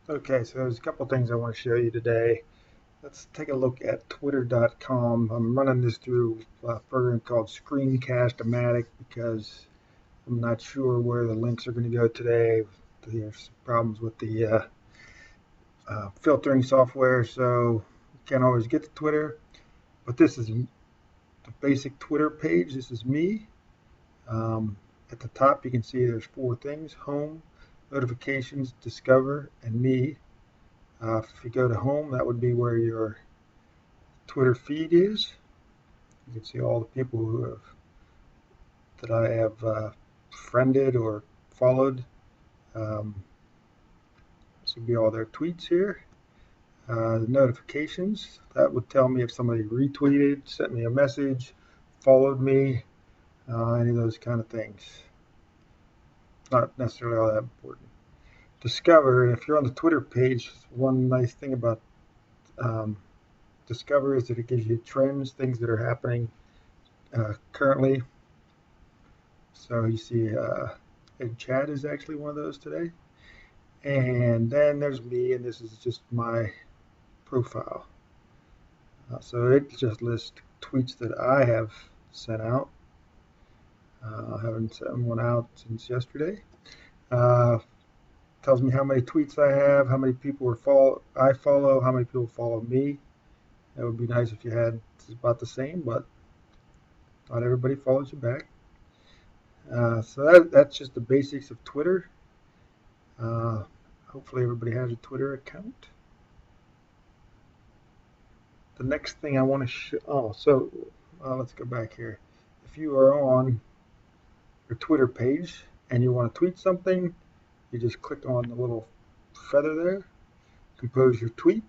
Okay, so there's a couple things I want to show you today. Let's take a look at Twitter.com. I'm running this through a program called Screencast-O-Matic because I'm not sure where the links are going to go today. There's problems with the filtering software, so you can't always get to Twitter. But this is the basic Twitter page. This is me. At the top, you can see there's four things: home, notifications, discover, and me. If you go to home, that would be where your Twitter feed is. You can see all the people that I have friended or followed. This would be all their tweets here. The notifications, that would tell me if somebody retweeted, sent me a message, followed me, any of those kind of things. Not necessarily all that important. Discover, if you're on the Twitter page, one nice thing about Discover is that it gives you trends, things that are happening currently. So you see Chad is actually one of those today. And then there's me, and this is just my profile. So it just lists tweets that I have sent out. I haven't sent one out since yesterday. Tells me how many tweets I have, how many people I follow, how many people follow me. It would be nice if you had about the same, but not everybody follows you back. So that's just the basics of Twitter. Hopefully everybody has a Twitter account. The next thing I want to show, let's go back here. If you are on your Twitter page and you want to tweet something, you just click on the little feather there, compose your tweet.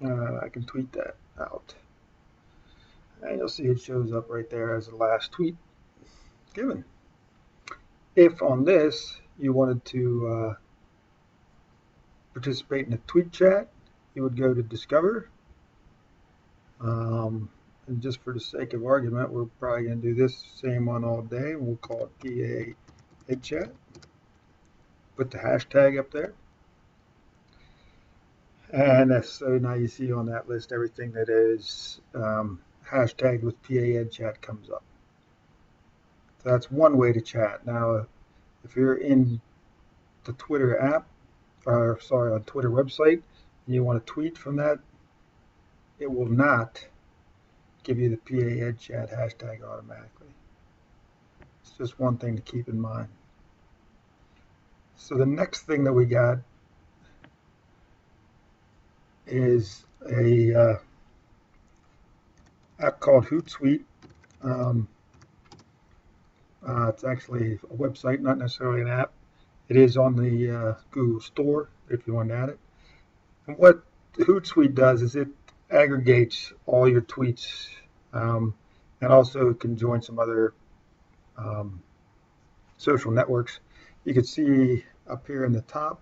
I can tweet that out. And you'll see it shows up right there as the last tweet given. If on this you wanted to participate in a tweet chat, you would go to Discover. And just for the sake of argument, we're probably going to do this same one all day. We'll call it PA Head Chat. Put the hashtag up there. And so now you see on that list everything that is hashtagged with PA Ed Chat comes up. So that's one way to chat. Now, if you're in the Twitter app, on Twitter website, and you want to tweet from that, it will not give you the PA Ed Chat hashtag automatically. It's just one thing to keep in mind. So the next thing that we got is a app called Hootsuite. It's actually a website, not necessarily an app. It is on the Google Store if you want to add it. And what Hootsuite does is it aggregates all your tweets, and also can join some other social networks. You can see up here in the top,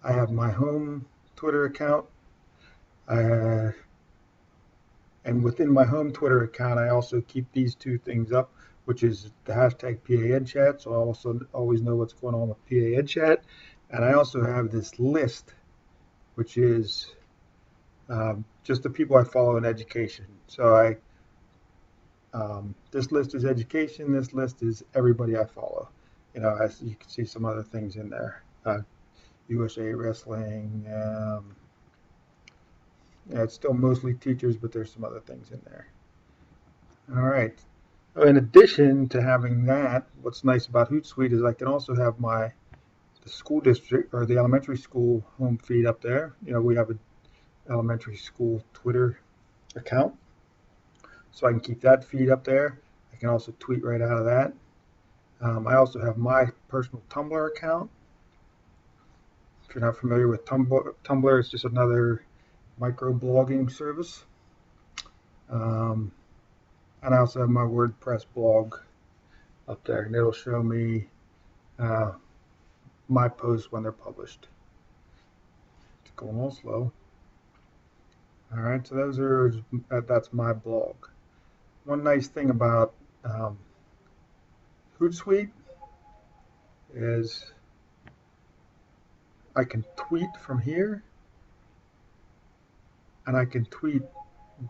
I have my home Twitter account. And within my home Twitter account, I also keep these two things up, which is the hashtag PAEdChat, so I also always know what's going on with PAEdChat. And I also have this list, which is just the people I follow in education. So this list is education. This list is everybody I follow. As you can see some other things in there. USA Wrestling. It's still mostly teachers, but there's some other things in there. All right. In addition to having that, what's nice about Hootsuite is I can also have the school district or the elementary school home feed up there. We have an elementary school Twitter account, so I can keep that feed up there. I can also tweet right out of that. I also have my personal Tumblr account. If you're not familiar with Tumblr, it's just another microblogging service. And I also have my WordPress blog up there, and it'll show me my posts when they're published. It's going a little slow. All right, so that's my blog. One nice thing about Hootsuite is I can tweet from here, and I can tweet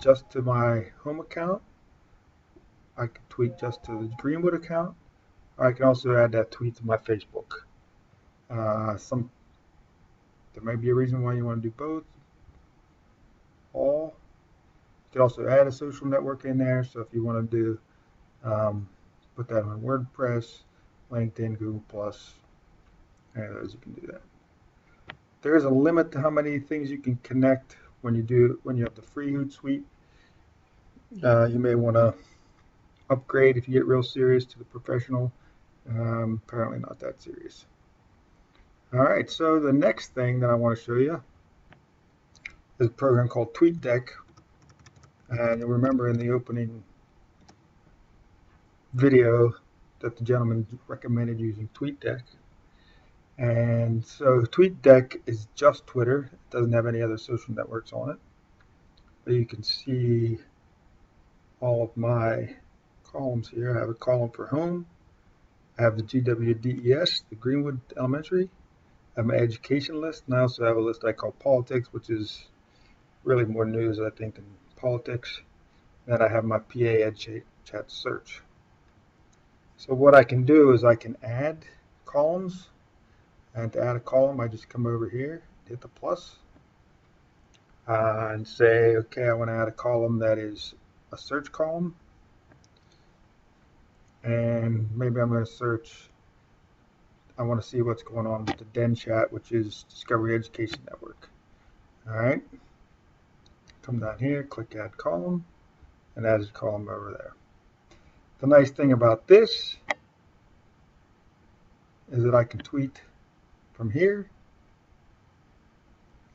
just to my home account. I can tweet just to the Greenwood account, or I can also add that tweet to my Facebook. There may be a reason why you want to do both. All. You can also add a social network in there. So if you want to do put that on WordPress, LinkedIn, Google Plus, any of those, you can do that. There is a limit to how many things you can connect when you have the free Hootsuite. You may want to upgrade if you get real serious to the professional. Apparently not that serious. All right, so the next thing that I want to show you is a program called TweetDeck. And you'll remember in the opening video that the gentleman recommended using TweetDeck. And so TweetDeck is just Twitter. It doesn't have any other social networks on it. But you can see all of my columns here. I have a column for home. I have the GWDES, the Greenwood Elementary. I have my education list, and I also have a list I call politics, which is really more news, I think, than politics. Then I have my PA Ed Chat search. So what I can do is I can add columns, and to add a column, I just come over here, hit the plus, and say, okay, I want to add a column that is a search column, and maybe I'm going to search. I want to see what's going on with the Den Chat, which is Discovery Education Network. All right, come down here, click Add Column, and add a column over there. The nice thing about this is that I can tweet from here,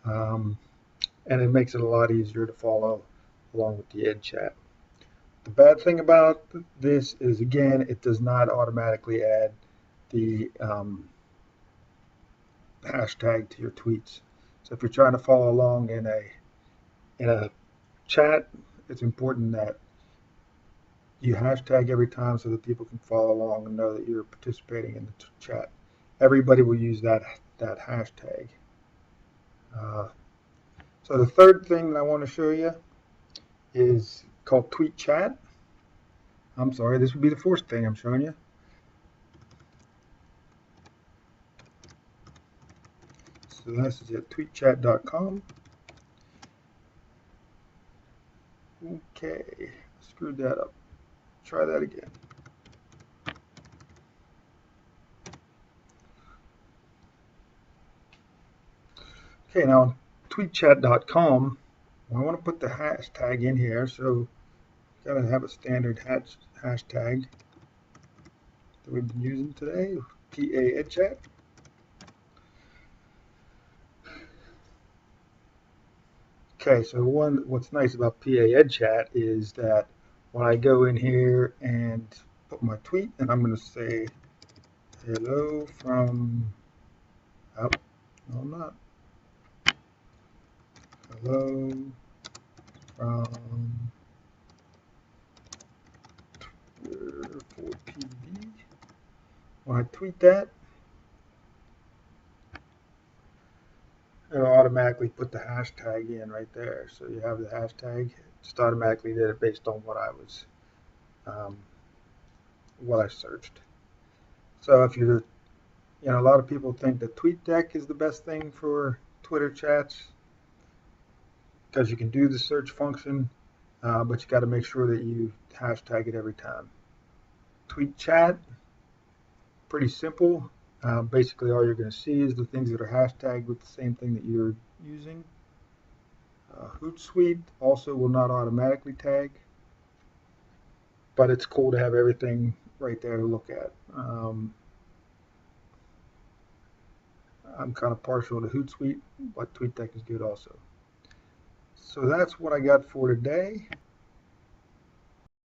and it makes it a lot easier to follow along with the Ed Chat. The bad thing about this is, again, it does not automatically add the hashtag to your tweets. So if you're trying to follow along in a chat, it's important that you hashtag every time so that people can follow along and know that you're participating in the chat. Everybody will use that hashtag. So the third thing that I want to show you is called Tweet Chat. I'm sorry, this would be the fourth thing I'm showing you. So this is at tweetchat.com. Okay, screwed that up. Try that again. Okay, now on tweetchat.com, I want to put the hashtag in here, so got to have a standard hashtag that we've been using today, PA EdChat. Okay, so what's nice about PA EdChat is that when I go in here and put my tweet, and I'm going to say hello from, oh, no I'm not, hello from Twitter for PD. When I tweet that, it'll automatically put the hashtag in right there. So you have the hashtag, it just automatically did it based on what I searched. So if you're, a lot of people think that TweetDeck is the best thing for Twitter chats because you can do the search function, but you got to make sure that you hashtag it every time. Tweet Chat, pretty simple. Basically, all you're going to see is the things that are hashtagged with the same thing that you're using. Hootsuite also will not automatically tag, but it's cool to have everything right there to look at. I'm kind of partial to Hootsuite, but TweetDeck is good also. So that's what I got for today.